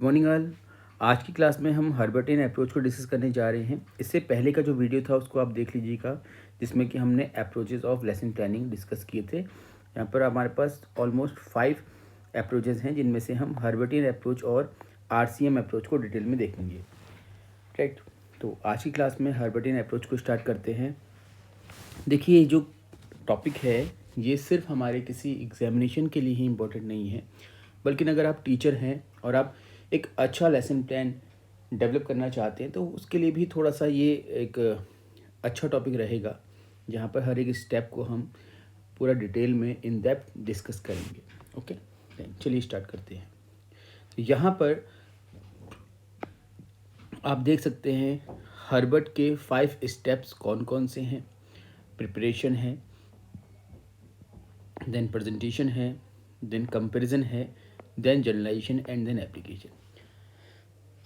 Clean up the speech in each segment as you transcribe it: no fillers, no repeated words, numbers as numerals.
Morning all. आज की class में हम हर्बर्टियन अप्रोच को डिस्कस करने जा रहे हैं। इससे पहले का जो वीडियो था उसको आप देख लीजिएगा, जिसमें कि हमने approaches of lesson planning discuss किए थे। यहाँ पर हमारे पास ऑलमोस्ट 5 अप्रोचेस हैं, जिनमें से हम हर्बर्टियन अप्रोच और RCM अप्रोच को डिटेल में देखेंगे। राइट, तो आज की क्लास में हर्बर्टियन अप्रोच को स्टार्ट करते हैं। देखिए, जो टॉपिक है ये सिर्फ हमारे किसी एग्जामिनेशन के लिए ही इम्पोर्टेंट नहीं है, बल्कि अगर आप टीचर हैं और आप एक अच्छा लेसन प्लान डेवलप करना चाहते हैं तो उसके लिए भी थोड़ा सा ये एक अच्छा टॉपिक रहेगा, जहाँ पर हर एक स्टेप को हम पूरा डिटेल में इन डेप्थ डिस्कस करेंगे। ओके, चलिए स्टार्ट करते हैं। यहाँ पर आप देख सकते हैं हर्बर्ट के 5 स्टेप्स कौन कौन से हैं। प्रिपरेशन है, देन प्रेजेंटेशन है, देन कंपैरिजन है, then generalization and then application.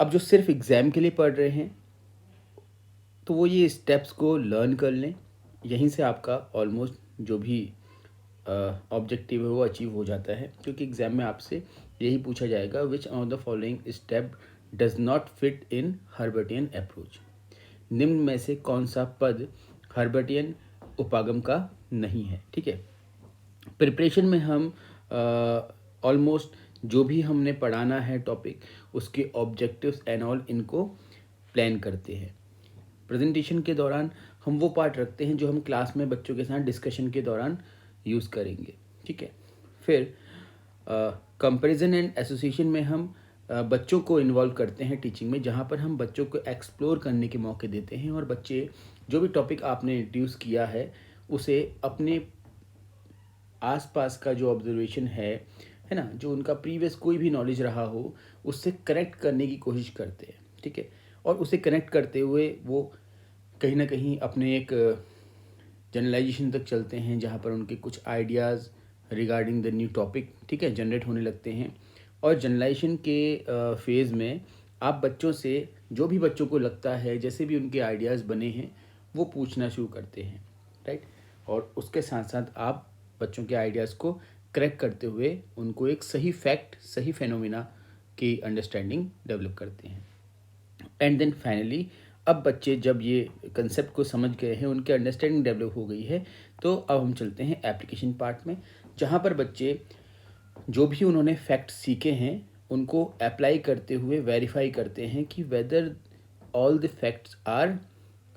अब जो सिर्फ एग्ज़ाम के लिए पढ़ रहे हैं तो वो ये स्टेप्स को लर्न कर लें। यहीं से आपका ऑलमोस्ट जो भी ऑब्जेक्टिव है वो अचीव हो जाता है, क्योंकि एग्ज़ाम में आपसे यही पूछा जाएगा, which of the following step does not fit in Herbartian approach. निम्न में से कौन सा पद हर्बर्टियन उपागम का नहीं है। ठीक है, प्रिपरेशन में हम ऑलमोस्ट जो भी हमने पढ़ाना है टॉपिक, उसके ऑब्जेक्टिव्स एंड ऑल इनको प्लान करते हैं। प्रेजेंटेशन के दौरान हम वो पार्ट रखते हैं जो हम क्लास में बच्चों के साथ डिस्कशन के दौरान यूज़ करेंगे। ठीक है, फिर कंपैरिजन एंड एसोसिएशन में हम बच्चों को इन्वॉल्व करते हैं टीचिंग में, जहाँ पर हम बच्चों को एक्सप्लोर करने के मौके देते हैं और बच्चे जो भी टॉपिक आपने इंट्रोड्यूस किया है उसे अपने आसपास का जो ऑब्जर्वेशन है ना, जो उनका प्रीवियस कोई भी नॉलेज रहा हो उससे कनेक्ट करने की कोशिश करते हैं। ठीक है, और उसे कनेक्ट करते हुए वो कहीं ना कहीं अपने एक जनरलाइजेशन तक चलते हैं, जहाँ पर उनके कुछ ideas regarding the new topic, ठीक है, जनरेट होने लगते हैं। और जनरलाइजेशन के फेज़ में आप बच्चों से जो भी बच्चों को लगता है, जैसे भी उनके आइडियाज़ बने हैं, वो पूछना शुरू करते हैं। राइट, और उसके साथ साथ आप बच्चों के आइडियाज़ को करेक्ट करते हुए उनको एक सही फैक्ट, सही फेनोमिना की अंडरस्टैंडिंग डेवलप करते हैं। एंड देन फाइनली, अब बच्चे जब ये कंसेप्ट को समझ गए हैं, उनकी अंडरस्टैंडिंग डेवलप हो गई है, तो अब हम चलते हैं एप्लीकेशन पार्ट में, जहाँ पर बच्चे जो भी उन्होंने फैक्ट सीखे हैं उनको अप्लाई करते हुए वेरीफाई करते हैं कि whether all the facts are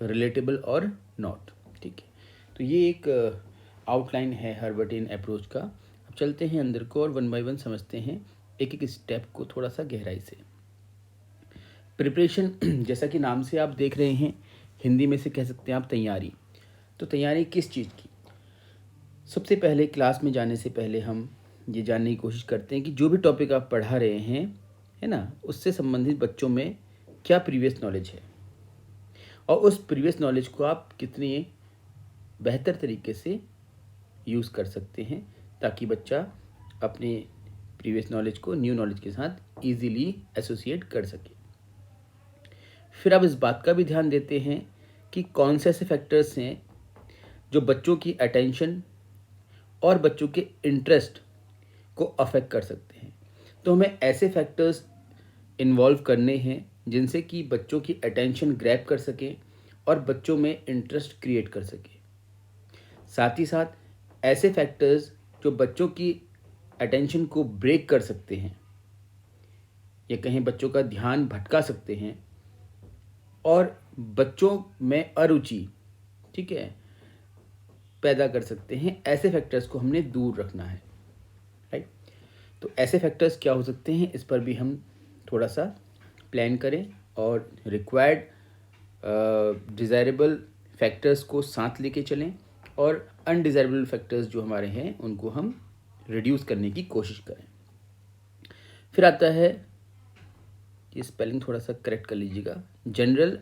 relatable और नॉट। ठीक है, तो ये एक आउटलाइन है हर्बर्टियन अप्रोच का। अब चलते हैं अंदर को और वन बाय वन समझते हैं एक एक स्टेप को थोड़ा सा गहराई से। प्रिपरेशन, जैसा कि नाम से आप देख रहे हैं, हिंदी में से कह सकते हैं आप तैयारी। तो तैयारी किस चीज़ की? सबसे पहले क्लास में जाने से पहले हम ये जानने की कोशिश करते हैं कि जो भी टॉपिक आप पढ़ा रहे हैं, है ना, उससे संबंधित बच्चों में क्या प्रीवियस नॉलेज है और उस प्रीवियस नॉलेज को आप कितनी बेहतर तरीके से यूज़ कर सकते हैं, ताकि बच्चा अपने प्रीवियस नॉलेज को न्यू नॉलेज के साथ ईजीली एसोसिएट कर सके। फिर आप इस बात का भी ध्यान देते हैं कि कौन से ऐसे फैक्टर्स हैं जो बच्चों की अटेंशन और बच्चों के इंटरेस्ट को अफेक्ट कर सकते हैं। तो हमें ऐसे फैक्टर्स इन्वॉल्व करने हैं जिनसे कि बच्चों की अटेंशन ग्रैब कर सकें और बच्चों में इंटरेस्ट क्रिएट कर सके। साथ ही साथ ऐसे फैक्टर्स जो बच्चों की अटेंशन को ब्रेक कर सकते हैं या कहीं बच्चों का ध्यान भटका सकते हैं और बच्चों में अरुचि, ठीक है, पैदा कर सकते हैं, ऐसे फैक्टर्स को हमने दूर रखना है। राइट, तो ऐसे फैक्टर्स क्या हो सकते हैं, इस पर भी हम थोड़ा सा प्लान करें और रिक्वायर्ड डिज़ायरेबल फैक्टर्स को साथ लेके चलें और अनडिज़ायरेबल फैक्टर्स जो हमारे हैं उनको हम रिड्यूस करने की कोशिश करें। फिर आता है, ये स्पेलिंग थोड़ा सा करेक्ट कर लीजिएगा, जनरल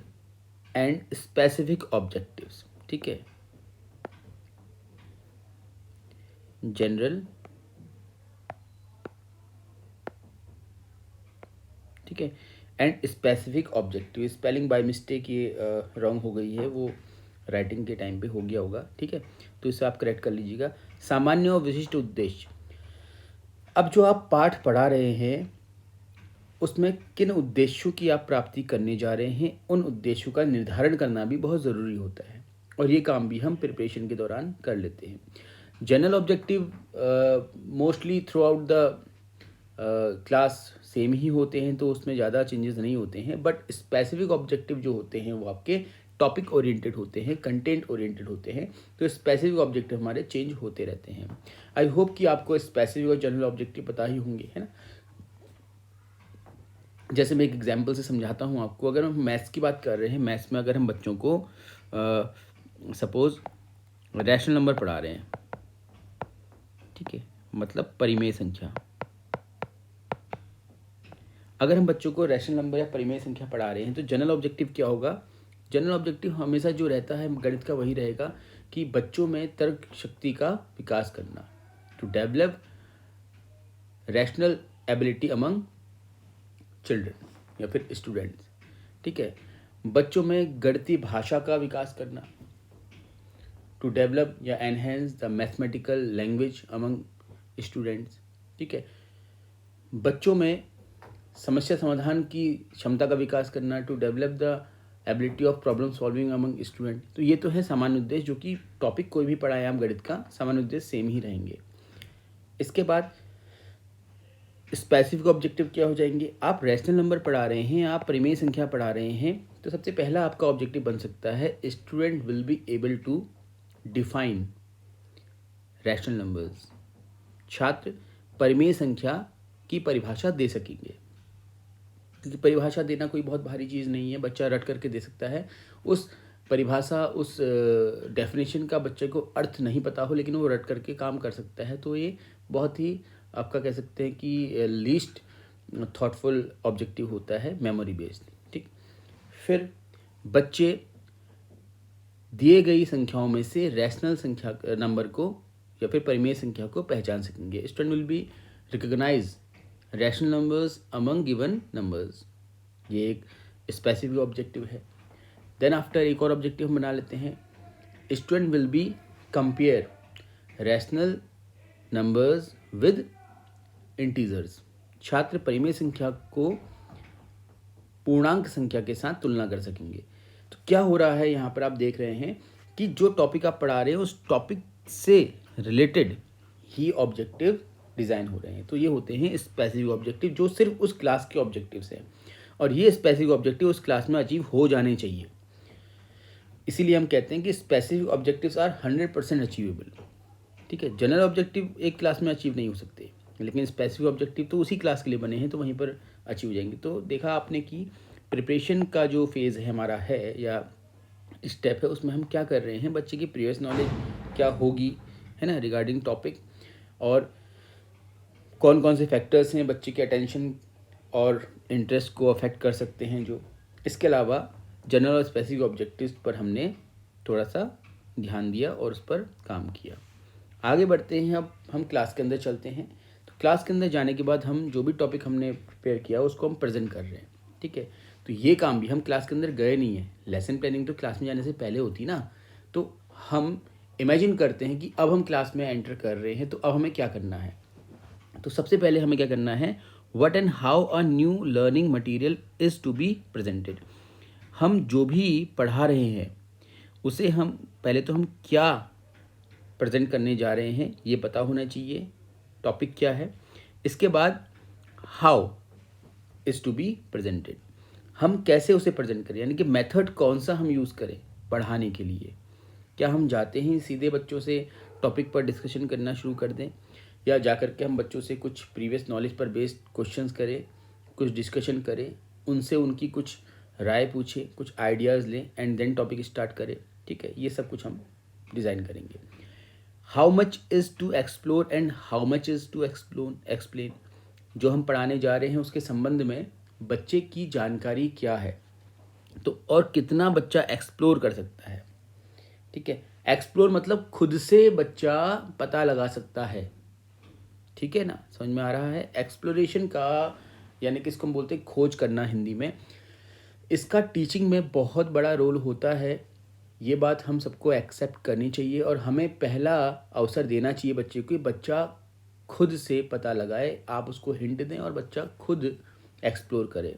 एंड स्पेसिफिक ऑब्जेक्टिव्स। ठीक है, जनरल, ठीक है, and specific objective. Spelling by mistake ये रॉन्ग हो गई है, वो राइटिंग के टाइम पे हो गया होगा। ठीक है, तो इसे आप करेक्ट कर लीजिएगा। सामान्य और विशिष्ट उद्देश्य, अब जो आप पाठ पढ़ा रहे हैं उसमें किन उद्देश्यों की आप प्राप्ति करने जा रहे हैं, उन उद्देश्यों का निर्धारण करना भी बहुत ज़रूरी होता है, और ये काम भी हम प्रिपरेशन के दौरान कर लेते हैं। General objective mostly throughout the class same ही होते हैं, तो उसमें ज़्यादा चेंजेस नहीं होते हैं, बट स्पेसिफिक ऑब्जेक्टिव जो होते हैं वो आपके टॉपिक ओरिएंटेड होते हैं, कंटेंट ओरिएंटेड होते हैं, तो स्पेसिफिक ऑब्जेक्टिव हमारे चेंज होते रहते हैं। आई होप कि आपको स्पेसिफिक और जनरल ऑब्जेक्टिव पता ही होंगे, है ना। जैसे मैं एक एग्जांपल से समझाता हूँ आपको। अगर हम मैथ्स की बात कर रहे हैं, मैथ्स में अगर हम बच्चों को सपोज रैशनल नंबर पढ़ा रहे हैं, ठीक है, मतलब परिमेय संख्या, अगर हम बच्चों को रैशनल नंबर या परिमेय संख्या पढ़ा रहे हैं तो जनरल ऑब्जेक्टिव क्या होगा? जनरल ऑब्जेक्टिव हमेशा जो रहता है गणित का वही रहेगा कि बच्चों में तर्क शक्ति का विकास करना, to develop rational ability among children या फिर स्टूडेंट्स, ठीक है। बच्चों में गणितीय भाषा का विकास करना, टू डेवलप या enhance the mathematical language among students, ठीक है। बच्चों में समस्या समाधान की क्षमता का विकास करना, to develop the ability of problem solving among student. तो ये तो है सामान्य उद्देश्य, जो कि टॉपिक कोई भी पढ़ाएं आप गणित का, सामान्य उद्देश्य सेम ही रहेंगे। इसके बाद स्पेसिफिक ऑब्जेक्टिव क्या हो जाएंगे? आप रैशनल नंबर पढ़ा रहे हैं, आप परिमेय संख्या पढ़ा रहे हैं, तो सबसे पहला आपका ऑब्जेक्टिव बन सकता है student will be able to define rational numbers. छात्र परिमेय संख्या की परिभाषा दे सकेंगे, क्योंकि परिभाषा देना कोई बहुत भारी चीज़ नहीं है, बच्चा रट करके दे सकता है। उस परिभाषा, उस डेफिनेशन का बच्चे को अर्थ नहीं पता हो, लेकिन वो रट करके काम कर सकता है। तो ये बहुत ही आपका कह सकते हैं कि लीस्ट थॉटफुल ऑब्जेक्टिव होता है, मेमोरी बेस्ड, ठीक। फिर बच्चे दिए गई संख्याओं में से रैशनल संख्या नंबर को या फिर परिमेय संख्या को पहचान सकेंगे। Student will be recognize rational numbers among given numbers. ये एक स्पेसिफिक ऑब्जेक्टिव है। देन आफ्टर एक और ऑब्जेक्टिव हम बना लेते हैं, student will be compare rational numbers with integers. छात्र परिमेय संख्या को पूर्णांक संख्या के साथ तुलना कर सकेंगे। तो क्या हो रहा है यहाँ पर, आप देख रहे हैं कि जो टॉपिक आप पढ़ा रहे हैं उस टॉपिक से रिलेटेड ही ऑब्जेक्टिव डिज़ाइन हो रहे हैं। तो ये होते हैं स्पेसिफिक ऑब्जेक्टिव, जो सिर्फ उस क्लास के ऑब्जेक्टिव्स हैं, और ये स्पेसिफिक ऑब्जेक्टिव उस क्लास में अचीव हो जाने चाहिए। इसीलिए हम कहते हैं कि स्पेसिफिक ऑब्जेक्टिव्स आर 100% अचीवेबल, ठीक है। जनरल ऑब्जेक्टिव एक क्लास में अचीव नहीं हो सकते, लेकिन स्पेसिफिक ऑब्जेक्टिव तो उसी क्लास के लिए बने हैं, तो वहीं पर अचीव हो जाएंगे। तो देखा आपने कि प्रिपरेशन का जो फेज़ है हमारा है या स्टेप है, उसमें हम क्या कर रहे हैं, बच्चे की प्रीवियस नॉलेज क्या होगी, है ना, रिगार्डिंग टॉपिक, और कौन कौन से फैक्टर्स हैं बच्चे के अटेंशन और इंटरेस्ट को अफेक्ट कर सकते हैं। जो इसके अलावा जनरल और स्पेसिफिक ऑब्जेक्टिव्स पर हमने थोड़ा सा ध्यान दिया और उस पर काम किया। आगे बढ़ते हैं, अब हम क्लास के अंदर चलते हैं। तो क्लास के अंदर जाने के बाद हम जो भी टॉपिक हमने प्रिपेयर किया उसको हम प्रेजेंट कर रहे हैं, ठीक है। तो ये काम भी हम क्लास के अंदर गए नहीं है, लेसन प्लानिंग तो क्लास में जाने से पहले होती ना। तो हम इमेजिन करते हैं कि अब हम क्लास में एंटर कर रहे हैं, तो अब हमें क्या करना है। तो सबसे पहले हमें क्या करना है, what and how a new learning material is to be presented. हम जो भी पढ़ा रहे हैं उसे हम पहले तो हम क्या प्रेजेंट करने जा रहे हैं ये पता होना चाहिए, टॉपिक क्या है। इसके बाद how is to be presented, हम कैसे उसे प्रेजेंट करें, यानी कि मेथड कौन सा हम यूज़ करें पढ़ाने के लिए। क्या हम जाते ही सीधे बच्चों से टॉपिक पर डिस्कशन करना शुरू कर दें, या जा कर के हम बच्चों से कुछ प्रीवियस नॉलेज पर बेस्ड क्वेश्चंस करें, कुछ डिस्कशन करें, उनसे उनकी कुछ राय पूछें, कुछ आइडियाज़ लें एंड देन टॉपिक स्टार्ट करें, ठीक है। ये सब कुछ हम डिज़ाइन करेंगे। How much is to explore and how much is to explain. जो हम पढ़ाने जा रहे हैं उसके संबंध में बच्चे की जानकारी क्या है, तो और कितना बच्चा एक्सप्लोर कर सकता है, ठीक है। एक्सप्लोर मतलब खुद से बच्चा पता लगा सकता है, ठीक है ना, समझ में आ रहा है। एक्सप्लोरेशन का यानी कि इसको हम बोलते हैं खोज करना हिंदी में। इसका टीचिंग में बहुत बड़ा रोल होता है, ये बात हम सबको एक्सेप्ट करनी चाहिए, और हमें पहला अवसर देना चाहिए बच्चे को, बच्चा खुद से पता लगाए। आप उसको हिंट दें और बच्चा खुद एक्सप्लोर करे,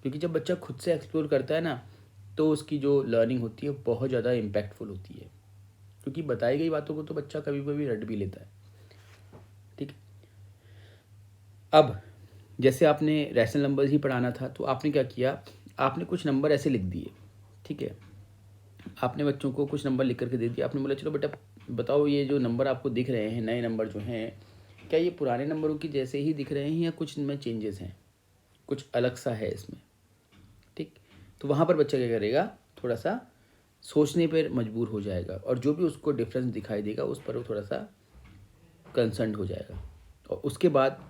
क्योंकि जब बच्चा खुद से एक्सप्लोर करता है ना तो उसकी जो लर्निंग होती है बहुत ज़्यादा इम्पैक्टफुल होती है, क्योंकि बताई गई बातों को तो बच्चा कभी कभी रट भी लेता है। ठीक है, अब जैसे आपने रैशनल नंबर्स ही पढ़ाना था तो आपने क्या किया, आपने कुछ नंबर ऐसे लिख दिए। ठीक है, आपने बच्चों को कुछ नंबर लिख करके दे दिया, आपने बोला चलो बेटा बताओ ये जो नंबर आपको दिख रहे हैं, नए नंबर जो हैं, क्या ये पुराने नंबरों की जैसे ही दिख रहे हैं या कुछ इनमें चेंजेस हैं, कुछ अलग सा है इसमें। ठीक, तो वहाँ पर बच्चा क्या करेगा, थोड़ा सा सोचने पर मजबूर हो जाएगा और जो भी उसको डिफरेंस दिखाई देगा उस पर वो थोड़ा सा कंसर्न हो जाएगा, और उसके बाद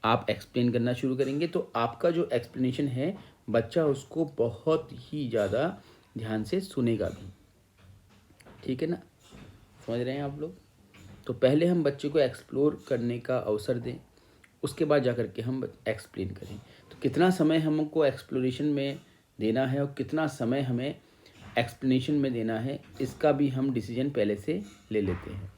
आप एक्सप्लेन करना शुरू करेंगे तो आपका जो एक्सप्लेनेशन है बच्चा उसको बहुत ही ज़्यादा ध्यान से सुनेगा भी। ठीक है ना, समझ रहे हैं आप लोग? तो पहले हम बच्चे को एक्सप्लोर करने का अवसर दें, उसके बाद जा कर के हम एक्सप्लेन करें। तो कितना समय हमको एक्सप्लोरेशन में देना है और कितना समय हमें एक्सप्लेनेशन में देना है, इसका भी हम डिसीजन पहले से ले लेते हैं।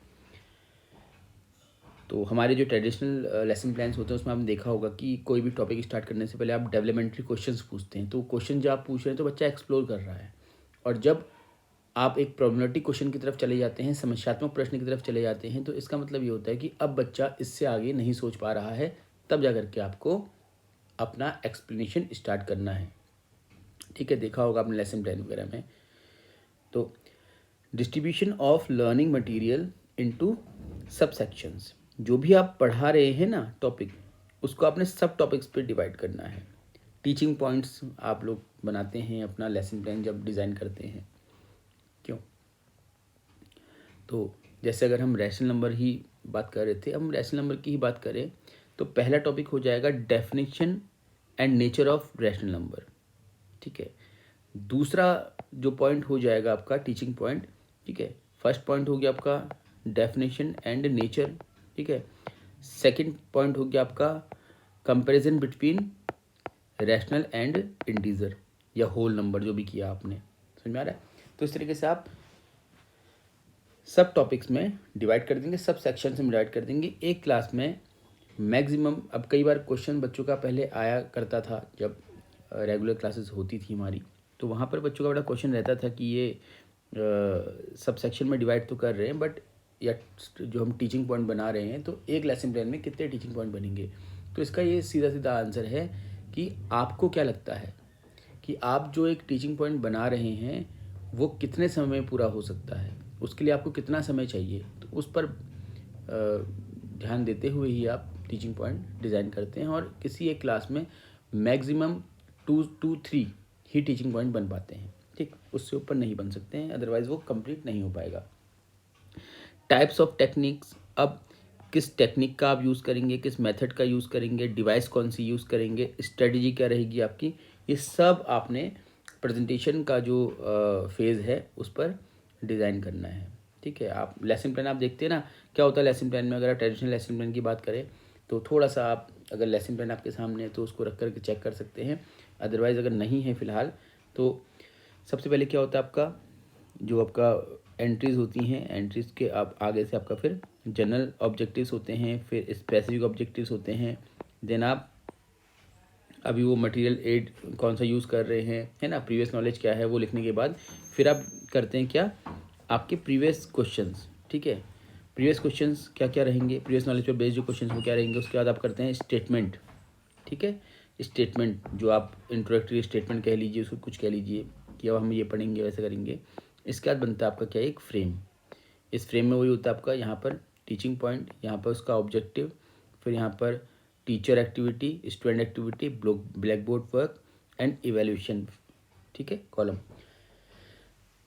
तो हमारे जो ट्रेडिशनल लेसन प्लान्स होते हैं उसमें आपने देखा होगा कि कोई भी टॉपिक स्टार्ट करने से पहले आप डेवलपमेंट्री क्वेश्चंस पूछते हैं। तो क्वेश्चन जब आप पूछ रहे हैं तो बच्चा एक्सप्लोर कर रहा है, और जब आप एक प्रॉब्लमेटिक क्वेश्चन की तरफ चले जाते हैं, समस्यात्मक प्रश्न की तरफ चले जाते हैं, तो इसका मतलब ये होता है कि अब बच्चा इससे आगे नहीं सोच पा रहा है, तब जा करके आपको अपना एक्सप्लेनेशन स्टार्ट करना है। ठीक है, देखा होगा आपने लेसन प्लान वगैरह में। तो distribution of learning material into सब सेक्शंस, जो भी आप पढ़ा रहे हैं ना टॉपिक, उसको आपने सब टॉपिक्स पे डिवाइड करना है। टीचिंग पॉइंट्स आप लोग बनाते हैं अपना लेसन प्लान जब डिज़ाइन करते हैं, क्यों? तो जैसे अगर हम रैशनल नंबर ही बात कर रहे थे, हम रैशनल नंबर की ही बात करें तो पहला टॉपिक हो जाएगा definition and nature of rational number. ठीक है, दूसरा जो पॉइंट हो जाएगा आपका टीचिंग पॉइंट। ठीक है, फर्स्ट पॉइंट हो गया आपका डेफिनेशन एंड नेचर। ठीक है, सेकंड पॉइंट हो गया आपका comparison between rational and integer या होल नंबर, जो भी किया आपने, समझ में आ रहा है? तो इस तरीके से आप सब टॉपिक्स में डिवाइड कर देंगे, सब सेक्शन में डिवाइड कर देंगे एक क्लास में मैक्सिमम। अब कई बार क्वेश्चन बच्चों का पहले आया करता था जब रेगुलर क्लासेस होती थी हमारी, तो वहाँ पर बच्चों का बड़ा क्वेश्चन रहता था कि ये सब सेक्शन में डिवाइड तो कर रहे हैं बट या जो हम टीचिंग पॉइंट बना रहे हैं तो एक लेसन प्लान में कितने टीचिंग पॉइंट बनेंगे। तो इसका ये सीधा सीधा आंसर है कि आपको क्या लगता है कि आप जो एक टीचिंग पॉइंट बना रहे हैं वो कितने समय में पूरा हो सकता है, उसके लिए आपको कितना समय चाहिए, तो उस पर ध्यान देते हुए ही आप टीचिंग पॉइंट डिज़ाइन करते हैं, और किसी एक क्लास में maximum 2 to 3 he teaching point बन पाते हैं। ठीक, उससे ऊपर नहीं बन सकते हैं, अदरवाइज़ वो कंप्लीट नहीं हो पाएगा। टाइप्स ऑफ टेक्निक्स, अब किस टेक्निक का आप यूज़ करेंगे, किस मेथड का यूज़ करेंगे, डिवाइस कौन सी यूज़ करेंगे, स्ट्रेटजी क्या रहेगी आपकी, ये सब आपने प्रेजेंटेशन का जो फेज़ है उस पर डिज़ाइन करना है। ठीक है, आप लेसन प्लान आप देखते हैं ना क्या होता है लेसन प्लान में। अगर आप ट्रेडिशनल लेसन प्लान की बात करें तो थोड़ा सा आप अगर लेसन प्लान आपके सामने है तो उसको रख करके चेक कर सकते हैं, अदरवाइज़ अगर नहीं है फ़िलहाल तो सबसे पहले क्या होता है आपका जो आपका एंट्रीज़ होती हैं, एंट्रीज़ के आप आगे से आपका फिर जनरल ऑब्जेक्टिव्स होते हैं, फिर स्पेसिफिक ऑब्जेक्टिव्स होते हैं, देन आप अभी वो मटेरियल एड कौन सा यूज़ कर रहे हैं, है ना, प्रीवियस नॉलेज क्या है वो लिखने के बाद फिर आप करते हैं क्या, आपके प्रीवियस क्वेश्चंस। ठीक है, प्रीवियस क्वेश्चंस क्या क्या रहेंगे, प्रीवियस नॉलेज पर बेस्ड जो क्वेश्चंस वो क्या रहेंगे, उसके बाद आप करते हैं स्टेटमेंट। ठीक है, स्टेटमेंट जो आप इंट्रोडक्टरी स्टेटमेंट कह लीजिए, उसको कुछ कह लीजिए कि अब हम ये पढ़ेंगे वैसे करेंगे। इसके बाद बनता है आपका क्या, एक फ्रेम। इस फ्रेम में वही होता है आपका यहाँ पर टीचिंग पॉइंट, यहाँ पर उसका ऑब्जेक्टिव, फिर यहाँ पर teacher activity, student activity, black board work and evaluation. ठीक है, कॉलम।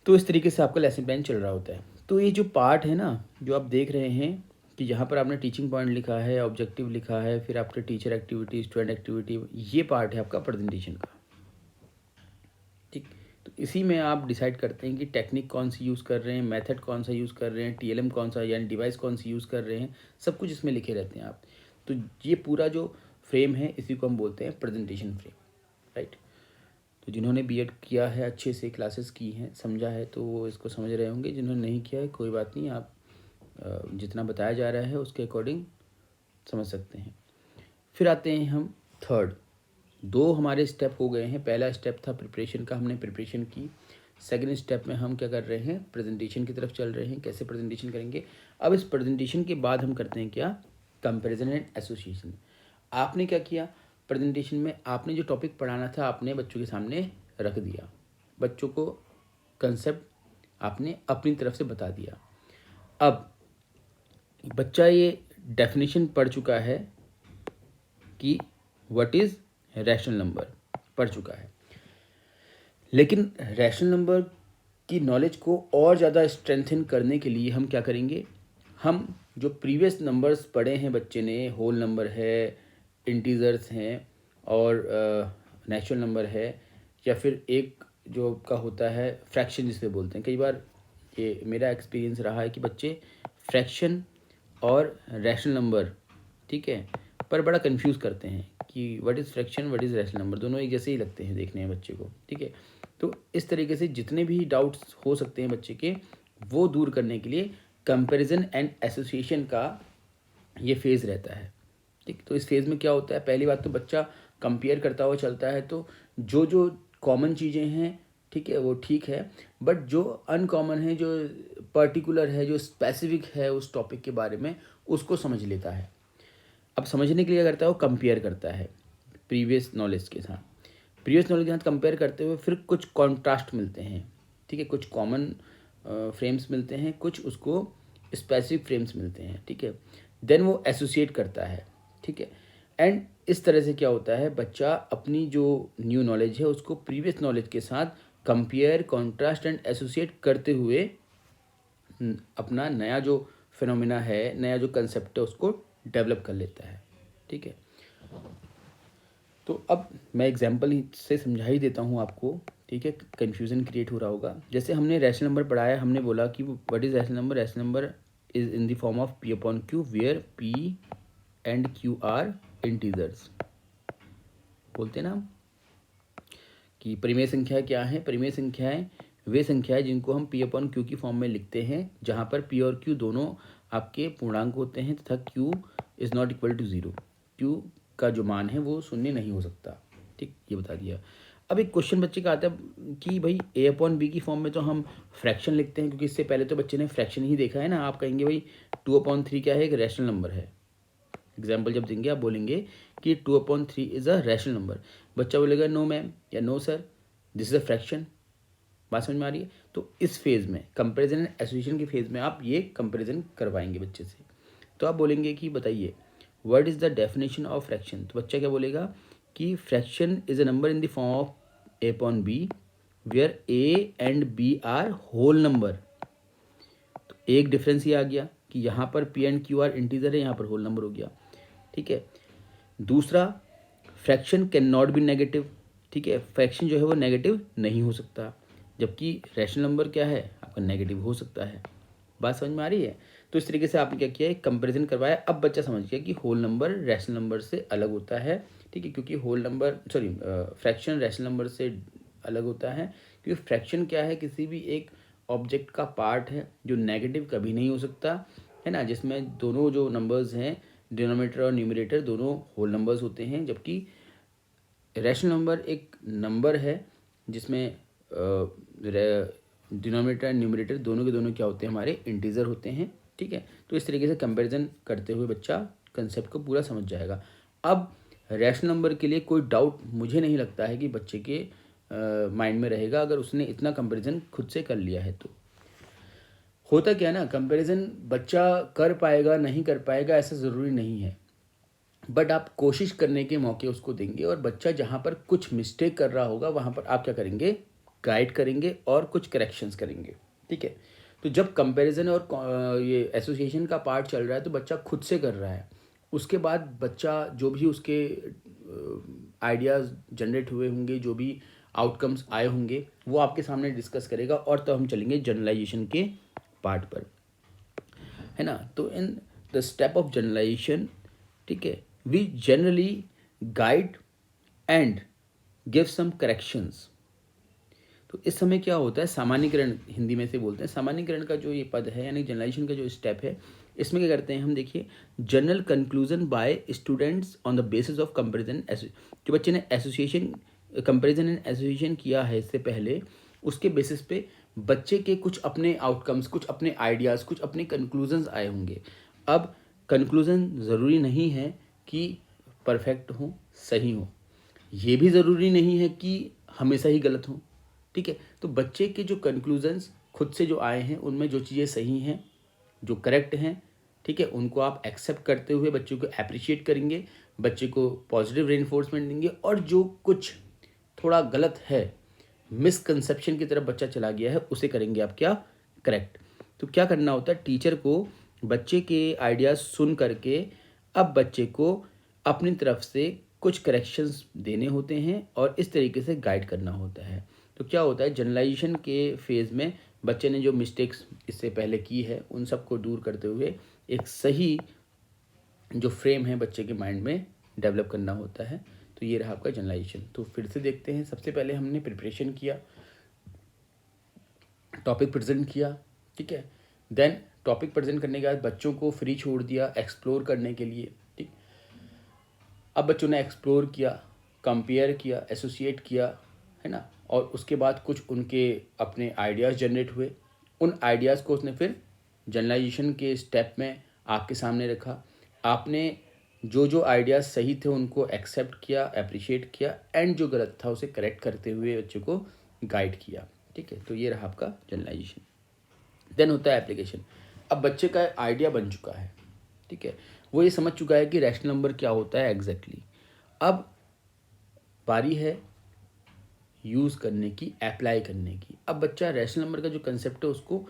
तो इस तरीके से आपका लेसन प्लान चल रहा होता है। तो ये जो पार्ट है ना जो आप देख रहे हैं कि यहाँ पर आपने टीचिंग पॉइंट लिखा है, ऑब्जेक्टिव लिखा है, फिर आपके टीचर एक्टिविटी, स्टूडेंट एक्टिविटी, ये पार्ट है आपका प्रेजेंटेशन का। ठीक, तो इसी में आप डिसाइड करते हैं कि टेक्निक कौन सी यूज़ कर रहे हैं, मेथड कौन सा यूज़ कर रहे हैं, टीएलएम कौन सा यानी डिवाइस कौन सी यूज़ कर रहे हैं, सब कुछ इसमें लिखे रहते हैं आप। तो ये पूरा जो फ्रेम है इसी को हम बोलते हैं प्रेजेंटेशन फ्रेम, राइट। तो जिन्होंने बीएड किया है, अच्छे से क्लासेस की हैं, समझा है, तो वो इसको समझ रहे होंगे। जिन्होंने नहीं किया है कोई बात नहीं, आप जितना बताया जा रहा है उसके अकॉर्डिंग समझ सकते हैं। फिर आते हैं हम थर्ड। दो हमारे स्टेप हो गए हैं। पहला स्टेप था प्रिपरेशन का, हमने प्रिपरेशन की। सेकंड स्टेप में हम क्या कर रहे हैं, प्रेजेंटेशन की तरफ चल रहे हैं, कैसे प्रेजेंटेशन करेंगे। अब इस प्रेजेंटेशन के बाद हम करते हैं क्या, कंपैरिजन एंड एसोसिएशन। आपने क्या किया, प्रेजेंटेशन में आपने जो टॉपिक पढ़ाना था आपने बच्चों के सामने रख दिया, बच्चों को कंसेप्ट आपने अपनी तरफ से बता दिया। अब बच्चा ये डेफिनेशन पढ़ चुका है कि व्हाट इज़ रैशनल नंबर, पढ़ चुका है। लेकिन रैशनल नंबर की नॉलेज को और ज़्यादा स्ट्रेंथन करने के लिए हम क्या करेंगे, हम जो प्रीवियस नंबर्स पढ़े हैं बच्चे ने, होल नंबर है, इंटीजर्स हैं और नेचुरल नंबर है, या फिर एक जो का होता है फ्रैक्शन जिसे बोलते हैं। कई बार ये मेरा एक्सपीरियंस रहा है कि बच्चे फ्रैक्शन और रैशनल नंबर, ठीक है, पर बड़ा कंफ्यूज करते हैं कि what is fraction, what is rational number, दोनों एक जैसे ही लगते हैं देखने में बच्चे को, ठीक है। तो इस तरीके से जितने भी डाउट्स हो सकते हैं बच्चे के, वो दूर करने के लिए कंपैरिजन एंड एसोसिएशन का ये फेज़ रहता है, ठीक। तो इस फेज़ में क्या होता है, पहली बात तो बच्चा कंपेयर करता हुआ चलता है, तो जो जो कॉमन चीज़ें हैं, ठीक है, वो ठीक है, बट जो अनकॉमन है, जो पर्टिकुलर है, जो स्पेसिफिक है उस टॉपिक के बारे में, उसको समझ लेता है। अब समझने के लिए क्या करता है, वो कंपेयर करता है प्रीवियस नॉलेज के साथ। प्रीवियस नॉलेज के साथ कंपेयर करते हुए फिर कुछ कॉन्ट्रास्ट मिलते हैं, ठीक है, कुछ कॉमन फ्रेम्स मिलते हैं, कुछ उसको स्पेसिफिक फ्रेम्स मिलते हैं, ठीक है। देन वो एसोसिएट करता है, ठीक है। एंड इस तरह से क्या होता है, बच्चा अपनी जो न्यू नॉलेज है उसको प्रीवियस नॉलेज के साथ कंपेयर, कॉन्ट्रास्ट एंड एसोसिएट करते हुए अपना नया जो फिनोमिना है, नया जो कंसेप्ट है, उसको डेवलप कर लेता है, ठीक है। तो अब मैं एग्जांपल से समझा ही देता हूँ आपको, ठीक है, कन्फ्यूज़न क्रिएट हो रहा होगा। जैसे हमने रैशनल नंबर पढ़ाया, हमने बोला कि what is rational number, rational number is in the form of P upon Q where P and Q are integers. बोलते हैं ना हम कि परिमेय संख्या क्या है, परिमेय संख्याएं वे संख्याएं जिनको हम पी अपॉन क्यू की फॉर्म में लिखते हैं, जहाँ पर पी और क्यू दोनों आपके पूर्णांक होते हैं तथा Q is not equal to zero. Q का जो मान है वो शून्य नहीं हो सकता, ठीक, ये बता दिया। अब एक क्वेश्चन बच्चे का आता है कि भाई ए अपॉन बी की फॉर्म में तो हम फ्रैक्शन लिखते हैं, क्योंकि इससे पहले तो बच्चे ने फ्रैक्शन ही देखा है ना। आप कहेंगे भाई 2/3 क्या है, एक रैशनल नंबर है। एग्जाम्पल जब देंगे आप बोलेंगे कि 2/3 इज़ अ रैशनल नंबर। बच्चा बोलेगा नो मैम या no sir, this is a fraction. बात समझ में आ रही है। तो इस फेज़ में, कंपैरिजन एंड एसोसिएशन के फेज़ में आप ये कंपैरिजन करवाएंगे बच्चे से। तो आप बोलेंगे कि बताइए what is the definition of fraction. तो बच्चा क्या बोलेगा कि fraction is a number in the form of A upon B where A and B are whole number. तो एक डिफरेंस ये आ गया कि यहाँ पर P and Q are integer है, यहाँ पर होल नंबर हो गया, ठीक है। दूसरा, fraction can not be negative, ठीक है, फ्रैक्शन जो है वो नेगेटिव नहीं हो सकता, जबकि रैशनल नंबर क्या है आपका, नेगेटिव हो सकता है। बात समझ में आ रही है। तो इस तरीके से आपने क्या किया, एक कंपैरिजन करवाया। अब बच्चा समझ गया कि होल नंबर रैशनल नंबर से अलग होता है, ठीक है, क्योंकि whole number fraction rational number से अलग होता है, क्योंकि फ्रैक्शन क्या है, किसी भी एक ऑब्जेक्ट का पार्ट है जो नेगेटिव कभी नहीं हो सकता, है ना, जिसमें दोनों जो नंबर्स हैं, डिनोमिनेटर और न्यूमरेटर, दोनों होल नंबर्स होते हैं। जबकि रैशनल नंबर एक नंबर है जिसमें डिनोमिनेटर एंड न्यूमरेटर दोनों के दोनों क्या होते हैं, हमारे इंटीजर होते हैं, ठीक है। तो इस तरीके से कंपैरिजन करते हुए बच्चा कंसेप्ट को पूरा समझ जाएगा। अब रैशनल नंबर के लिए कोई डाउट मुझे नहीं लगता है कि बच्चे के माइंड में रहेगा, अगर उसने इतना कंपैरिजन खुद से कर लिया है तो। होता क्या है ना, कंपैरिजन बच्चा कर पाएगा नहीं कर पाएगा ऐसा ज़रूरी नहीं है, बट आप कोशिश करने के मौके उसको देंगे, और बच्चा जहाँ पर कुछ मिस्टेक कर रहा होगा वहाँ पर आप क्या करेंगे, गाइड करेंगे और कुछ करेक्शंस करेंगे, ठीक है। तो जब कंपैरिजन और ये एसोसिएशन का पार्ट चल रहा है तो बच्चा खुद से कर रहा है, उसके बाद बच्चा जो भी उसके आइडियाज़ जनरेट हुए होंगे, जो भी आउटकम्स आए होंगे, वो आपके सामने डिस्कस करेगा, और तब हम चलेंगे जनरलाइजेशन के पार्ट पर, है ना। तो in the step of generalization, ठीक है, we generally guide and give some corrections. तो इस समय क्या होता है, सामान्यीकरण हिंदी में से बोलते हैं, सामान्यीकरण का जो ये पद है, यानी जनरलाइजेशन का जो स्टेप है, इसमें क्या करते हैं हम, देखिए, general conclusion by students on the basis of comparison. जो बच्चे ने एसोसिएशन, कंपेरिजन एंड एसोसिएशन किया है इससे पहले, उसके बेसिस पे बच्चे के कुछ अपने आउटकम्स, कुछ अपने आइडियाज़, कुछ अपने कंक्लूजन्स आए होंगे। अब कंक्लूजन ज़रूरी नहीं है कि परफेक्ट हो, सही हो, ये भी ज़रूरी नहीं है कि हमेशा ही गलत हो, ठीक है। तो बच्चे के जो कंक्लूजन्स खुद से जो आए हैं, उनमें जो चीज़ें सही हैं, जो करेक्ट हैं, ठीक है, उनको आप एक्सेप्ट करते हुए बच्चों को अप्रिशिएट करेंगे, बच्चे को पॉजिटिव रेनफोर्समेंट देंगे, और जो कुछ थोड़ा गलत है, मिसकंसेप्शन की तरफ बच्चा चला गया है, उसे करेंगे आप क्या, करेक्ट। तो क्या करना होता है, टीचर को बच्चे के आइडियाज़ सुन करके अब बच्चे को अपनी तरफ से कुछ करेक्शंस देने होते हैं और इस तरीके से गाइड करना होता है। तो क्या होता है, जनरलाइजेशन के फेज़ में बच्चे ने जो मिस्टेक्स इससे पहले की है, उन सब को दूर करते हुए एक सही जो फ्रेम है बच्चे के माइंड में डेवलप करना होता है। तो ये रहा आपका जनरलाइजेशन। तो फिर से देखते हैं, सबसे पहले हमने प्रिपरेशन किया, टॉपिक प्रेजेंट किया, ठीक है। देन टॉपिक प्रेजेंट करने के बाद बच्चों को फ्री छोड़ दिया एक्सप्लोर करने के लिए, ठीक। अब बच्चों ने एक्सप्लोर किया, कंपेयर किया, एसोसिएट किया, है ना, और उसके बाद कुछ उनके अपने आइडियाज़ जनरेट हुए। उन आइडियाज़ को उसने फिर जनरलाइजेशन के स्टेप में आपके सामने रखा। आपने जो जो आइडियाज़ सही थे उनको एक्सेप्ट किया, अप्रिशिएट किया, एंड जो गलत था उसे करेक्ट करते हुए बच्चे को गाइड किया, ठीक है। तो ये रहा आपका जनरलाइजेशन। देन होता है एप्लीकेशन। अब बच्चे का आइडिया बन चुका है, ठीक है, वो ये समझ चुका है कि रैशनल नंबर क्या होता है एग्जैक्टली। अब बारी है यूज़ करने की, अप्लाई करने की। अब बच्चा रैशनल नंबर का जो कंसेप्ट है उसको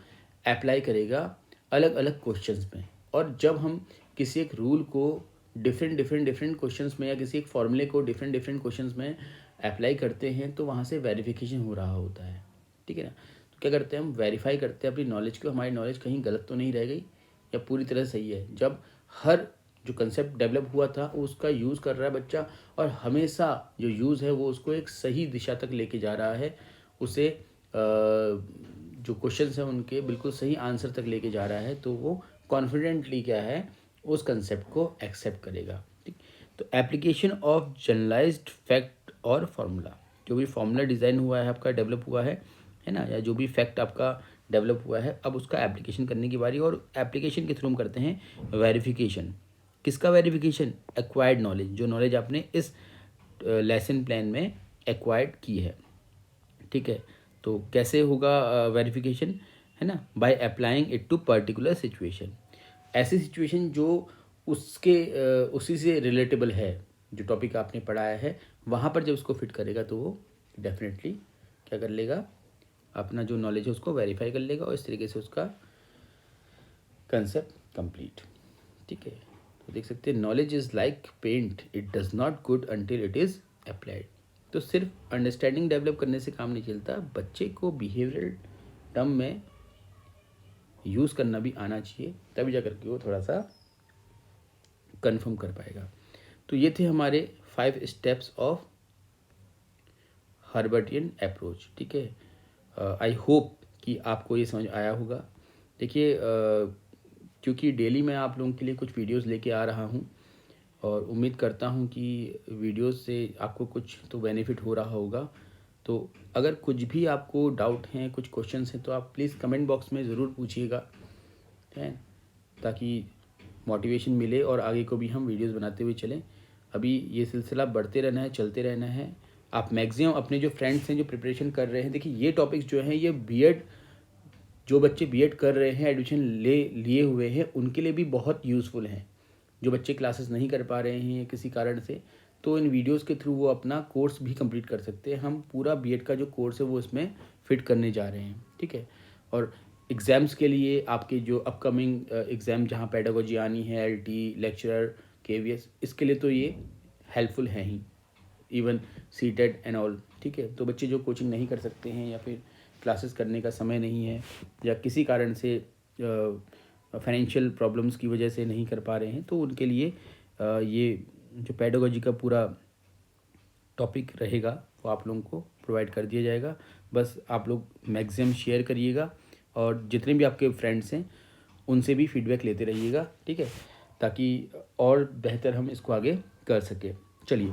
अप्लाई करेगा अलग अलग क्वेश्चंस में। और जब हम किसी एक रूल को डिफरेंट क्वेश्चंस में या किसी एक फॉर्मूले को डिफरेंट क्वेश्चंस में अप्लाई करते हैं तो वहाँ से वेरिफिकेशन हो रहा होता है, ठीक है ना। तो क्या करते हैं, हम वेरीफाई करते हैं अपनी नॉलेज को, हमारी नॉलेज कहीं गलत तो नहीं रह गई या पूरी तरह सही है। जब हर जो कंसेप्ट डेवलप हुआ था उसका यूज़ कर रहा है बच्चा, और हमेशा जो यूज़ है वो उसको एक सही दिशा तक लेके जा रहा है, उसे जो क्वेश्चंस हैं उनके बिल्कुल सही आंसर तक लेके जा रहा है, तो वो कॉन्फिडेंटली क्या है, उस कंसेप्ट को एक्सेप्ट करेगा, ठीक। तो एप्लीकेशन ऑफ जनरलाइज्ड फैक्ट और फार्मूला, जो भी फार्मूला डिज़ाइन हुआ है आपका, डेवलप हुआ है ना, या जो भी फैक्ट आपका डेवलप हुआ है, अब उसका एप्लीकेशन करने की बारी। और एप्लीकेशन के थ्रू हम करते हैं वेरिफिकेशन। किसका वेरिफिकेशन, एक्वायर्ड नॉलेज, जो नॉलेज आपने इस लेसन प्लान में एक्वायर्ड की है, ठीक है। तो कैसे होगा वेरिफिकेशन, है ना, by applying it to particular situation. ऐसी सिचुएशन जो उसके उसी से रिलेटेबल है, जो टॉपिक आपने पढ़ाया है वहाँ पर जब उसको फिट करेगा तो वो डेफिनेटली क्या कर लेगा, अपना जो नॉलेज है उसको वेरीफाई कर लेगा और इस तरीके से उसका कंसेप्ट कंप्लीट, ठीक है। तो देख सकते हैं, knowledge is like paint, it does not good until it is applied. तो सिर्फ अंडरस्टैंडिंग डेवलप करने से काम नहीं चलता, बच्चे को बिहेवियरल टर्म में यूज़ करना भी आना चाहिए, तभी जा करके वो थोड़ा सा कंफर्म कर पाएगा। तो ये थे हमारे 5 स्टेप्स ऑफ हर्बर्टियन अप्रोच, ठीक है। आई होप कि आपको ये समझ आया होगा। देखिए, क्योंकि डेली मैं आप लोगों के लिए कुछ वीडियोस लेके आ रहा हूँ और उम्मीद करता हूँ कि वीडियोस से आपको कुछ तो बेनिफिट हो रहा होगा। तो अगर कुछ भी आपको डाउट हैं, कुछ क्वेश्चंस हैं, तो आप प्लीज़ कमेंट बॉक्स में ज़रूर पूछिएगा, है, ताकि मोटिवेशन मिले और आगे को भी हम वीडियोस बनाते हुए चलें। अभी ये सिलसिला बढ़ते रहना है, चलते रहना है। आप मैक्सिमम अपने जो फ्रेंड्स हैं जो प्रिपरेशन कर रहे हैं, देखिए ये टॉपिक्स जो हैं, ये बीएड, जो बच्चे बीएड कर रहे हैं, एडमिशन लिए हुए हैं, उनके लिए भी बहुत यूज़फुल हैं। जो बच्चे क्लासेस नहीं कर पा रहे हैं किसी कारण से, तो इन वीडियोस के थ्रू वो अपना कोर्स भी कंप्लीट कर सकते हैं। हम पूरा बीएड का जो कोर्स है वो इसमें फिट करने जा रहे हैं, ठीक है। और एग्ज़ाम्स के लिए आपके जो अपकमिंग एग्ज़ाम जहाँ पेडागोजी आनी है, एलटी, लेक्चरर, केवीएस, इसके लिए तो ये हेल्पफुल है ही, इवन सीटेट एंड ऑल, ठीक है। तो बच्चे जो कोचिंग नहीं कर सकते हैं या फिर क्लासेस करने का समय नहीं है या किसी कारण से फाइनेंशियल प्रॉब्लम्स की वजह से नहीं कर पा रहे हैं, तो उनके लिए ये जो पेडागोजी का पूरा टॉपिक रहेगा वो आप लोगों को प्रोवाइड कर दिया जाएगा। बस आप लोग मैक्सिमम शेयर करिएगा और जितने भी आपके फ्रेंड्स हैं उनसे भी फीडबैक लेते रहिएगा, ठीक है, ताकि और बेहतर हम इसको आगे कर सकें। चलिए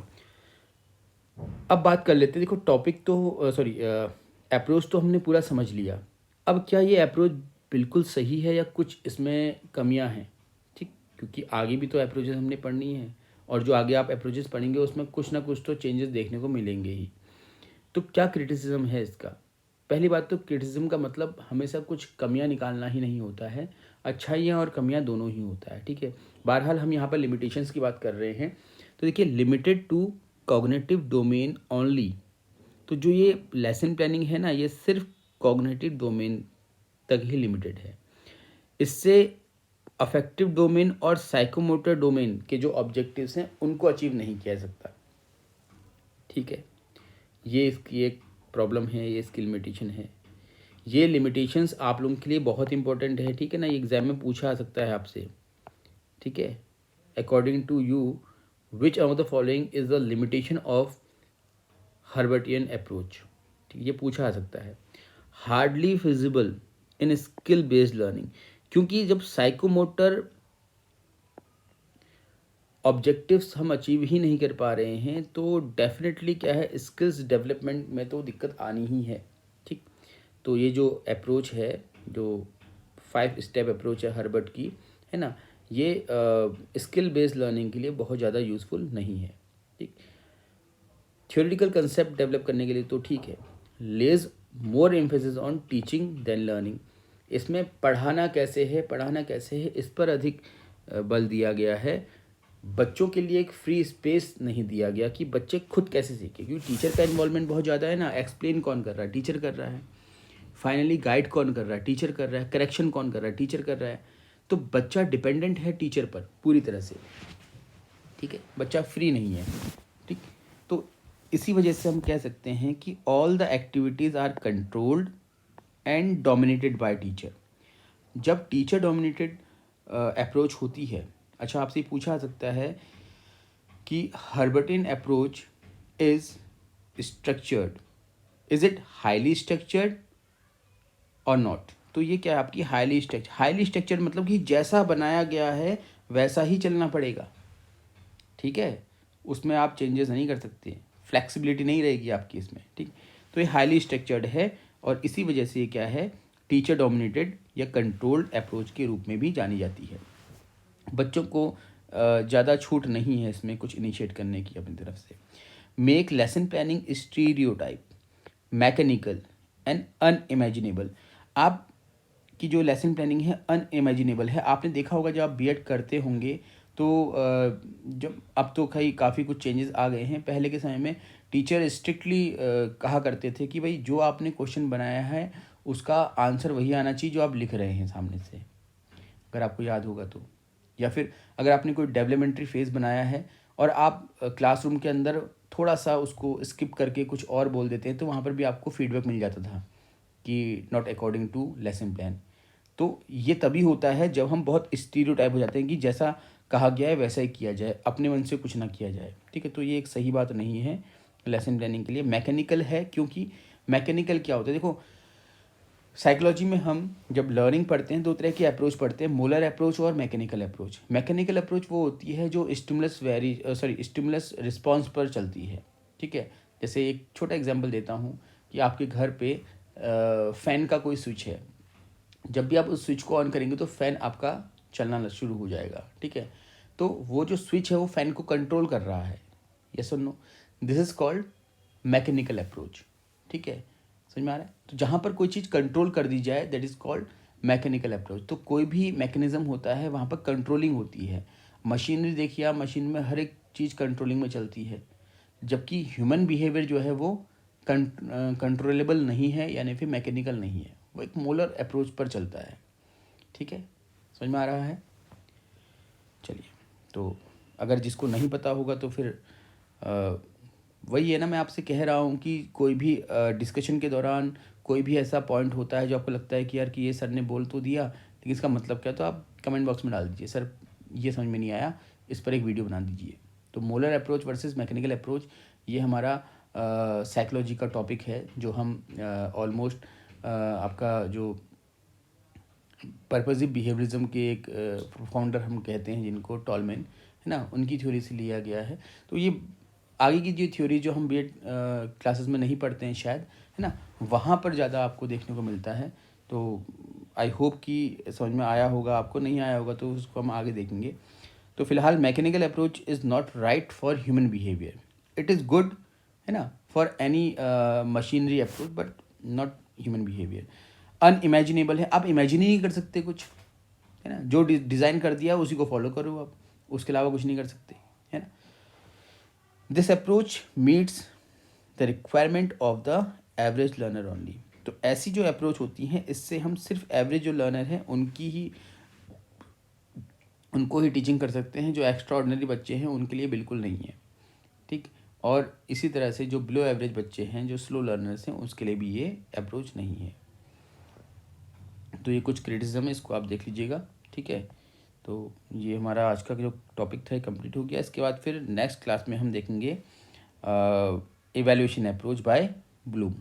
अब बात कर लेते हैं। देखो टॉपिक तो सॉरी अप्रोच तो हमने पूरा समझ लिया। अब क्या ये अप्रोच बिल्कुल सही है या कुछ इसमें कमियां हैं, ठीक, क्योंकि आगे भी तो अप्रोचेस हमने पढ़नी है और जो आगे आप अप्रोचेस पढ़ेंगे उसमें कुछ ना कुछ तो चेंजेस देखने को मिलेंगे ही। तो क्या क्रिटिसिज्म है इसका? पहली बात तो क्रिटिसिज्म का मतलब हमेशा कुछ कमियां निकालना ही नहीं होता है, अच्छाइयाँ और कमियां दोनों ही होता है, ठीक है। बहरहाल हम यहाँ पर लिमिटेशंस की बात कर रहे हैं। तो देखिए limited to cognitive domain only. तो जो ये लेसन प्लानिंग है ना, ये सिर्फ कॉग्निटिव डोमेन तक ही लिमिटेड है। इससे अफेक्टिव डोमेन और साइकोमोटर डोमेन के जो ऑब्जेक्टिव्स हैं उनको अचीव नहीं किया जा सकता, ठीक है। ये इसकी एक प्रॉब्लम है, ये इसकी लिमिटेशन है। ये लिमिटेशंस आप लोगों के लिए बहुत इंपॉर्टेंट है, ठीक है ना, ये एग्जाम में पूछा आ सकता है आपसे, ठीक है। According to you which of the following is the limitation of Herbartian approach, ठीक, ये पूछा आ सकता है। Hardly feasible in skill based learning, क्योंकि जब साइकोमोटर ऑब्जेक्टिव्स हम अचीव ही नहीं कर पा रहे हैं तो डेफिनेटली क्या है, स्किल्स डेवलपमेंट में तो दिक्कत आनी ही है, ठीक। तो ये जो अप्रोच है, जो 5 स्टेप अप्रोच है हर्बर्ट की, है ना, ये स्किल बेस्ड लर्निंग के लिए बहुत ज़्यादा यूज़फुल नहीं है, ठीक। थ्योरेटिकल कंसेप्ट डेवलप करने के लिए तो ठीक है। Lays more emphasis on teaching than learning, इसमें पढ़ाना कैसे है इस पर अधिक बल दिया गया है। बच्चों के लिए एक फ्री स्पेस नहीं दिया गया कि बच्चे खुद कैसे सीखें, क्योंकि टीचर का इन्वॉल्वमेंट बहुत ज़्यादा है ना। एक्सप्लेन कौन कर रहा है? टीचर कर रहा है। फाइनली गाइड कौन कर रहा है? टीचर कर रहा है। करेक्शन कौन कर रहा है? टीचर कर रहा है। तो बच्चा डिपेंडेंट है टीचर पर पूरी तरह से, ठीक है, बच्चा फ्री नहीं है, ठीक। तो इसी वजह से हम कह सकते हैं कि all the activities are controlled and dominated by teacher. जब टीचर डोमिनेटेड अप्रोच होती है, अच्छा आपसे पूछा जा सकता है कि Herbartian approach is structured, is it highly structured और नॉट? तो ये क्या है आपकी हाईली स्ट्रक्चर्ड मतलब कि जैसा बनाया गया है वैसा ही चलना पड़ेगा, ठीक है, उसमें आप चेंजेस नहीं कर सकते, फ्लेक्सिबिलिटी नहीं रहेगी आपकी इसमें, ठीक। तो ये हाईली स्ट्रक्चर्ड है और इसी वजह से ये क्या है, टीचर डोमिनेटेड या कंट्रोल्ड अप्रोच के रूप में भी जानी जाती है। बच्चों को ज़्यादा छूट नहीं है इसमें कुछ इनिशिएट करने की अपनी तरफ से। Make lesson planning stereotype, mechanical and unimaginable. आप की जो लेसन प्लानिंग है अनइमेजिनेबल है। आपने देखा होगा जब आप बीएड करते होंगे तो जब अब तो काफ़ी कुछ चेंजेस आ गए हैं। पहले के समय में टीचर स्ट्रिक्टली कहा करते थे कि भाई जो आपने क्वेश्चन बनाया है उसका आंसर वही आना चाहिए जो आप लिख रहे हैं सामने से, अगर आपको याद होगा तो। या फिर अगर आपने कोई डेवलपमेंट्री फेज़ बनाया है और आप क्लासरूम के अंदर थोड़ा सा उसको स्किप करके कुछ और बोल देते हैं तो वहाँ पर भी आपको फीडबैक मिल जाता था कि not according to lesson plan. तो ये तभी होता है जब हम बहुत स्टीरियोटाइप हो जाते हैं कि जैसा कहा गया है वैसा ही किया जाए, अपने मन से कुछ ना किया जाए, ठीक है। तो ये एक सही बात नहीं है लेसन प्लानिंग के लिए। मैकेनिकल है क्योंकि मैकेनिकल क्या होता है, देखो साइकोलॉजी में हम जब लर्निंग पढ़ते हैं दो तरह की अप्रोच पढ़ते हैं, मोलर अप्रोच और मैकेनिकल अप्रोच। मैकेनिकल अप्रोच वो होती है जो स्टिमुलस रिस्पॉन्स पर चलती है, ठीक है। जैसे एक छोटा एग्जांपल देता हूँ कि आपके घर पे फ़ैन का कोई स्विच है, जब भी आप उस स्विच को ऑन करेंगे तो फ़ैन आपका चलना शुरू हो जाएगा, ठीक है। तो वो जो स्विच है वो फ़ैन को कंट्रोल कर रहा है, यस और no, this is called mechanical approach, ठीक है, समझ में आ रहा है। तो जहाँ पर कोई चीज़ कंट्रोल कर दी जाए that is called mechanical approach. तो कोई भी मैकेनिज्म होता है वहाँ पर कंट्रोलिंग होती है। मशीनरी देखिए आप, मशीन में हर एक चीज़ कंट्रोलिंग में चलती है, जबकि ह्यूमन बिहेवियर जो है वो कंट्रोलेबल नहीं है, यानी फिर मैकेनिकल नहीं है, वो एक मोलर अप्रोच पर चलता है, ठीक है, समझ में आ रहा है। चलिए, तो अगर जिसको नहीं पता होगा तो फिर वही है ना, मैं आपसे कह रहा हूँ कि कोई भी डिस्कशन के दौरान कोई भी ऐसा पॉइंट होता है जो आपको लगता है कि यार कि ये सर ने बोल तो दिया लेकिन इसका मतलब क्या, तो आप कमेंट बॉक्स में डाल दीजिए सर ये समझ में नहीं आया, इस पर एक वीडियो बना दीजिए। तो molar approach versus mechanical approach, ये हमारा साइकोलॉजी का टॉपिक है जो हम ऑलमोस्ट आपका जो पर्पसिव बिहेवियरिज्म के एक फाउंडर हम कहते हैं जिनको, टॉलमैन, है ना, उनकी थ्योरी से लिया गया है। तो ये आगे की जो थ्योरी जो हम बीएड क्लासेस में नहीं पढ़ते हैं शायद, है ना, वहाँ पर ज़्यादा आपको देखने को मिलता है। तो आई होप कि समझ में आया होगा आपको, नहीं आया होगा तो उसको हम आगे देखेंगे। तो फिलहाल mechanical approach is not right for human behaviour, it is good, है ना, for any machinery approach but not human behaviour. Unimaginable है, आप इमेजिन ही नहीं कर सकते कुछ, है ना, जो डिज़ाइन कर दिया उसी को फॉलो करो आप, उसके अलावा कुछ नहीं कर सकते, है ना। This approach meets the requirement of the average learner only. तो ऐसी जो अप्रोच होती हैं इससे हम सिर्फ एवरेज जो लर्नर हैं उनको ही टीचिंग कर सकते हैं, जो एक्स्ट्रा ऑर्डिनरी बच्चे हैं उनके लिए बिल्कुल नहीं है, ठीक। और इसी तरह से जो बिलो एवरेज बच्चे हैं, जो स्लो लर्नर्स हैं, उसके लिए भी ये अप्रोच नहीं है। तो ये कुछ क्रिटिसिज्म है, इसको आप देख लीजिएगा, ठीक है। तो ये हमारा आज का जो टॉपिक था कंप्लीट हो गया। इसके बाद फिर नेक्स्ट क्लास में हम देखेंगे इवैल्यूएशन अप्रोच बाय ब्लूम।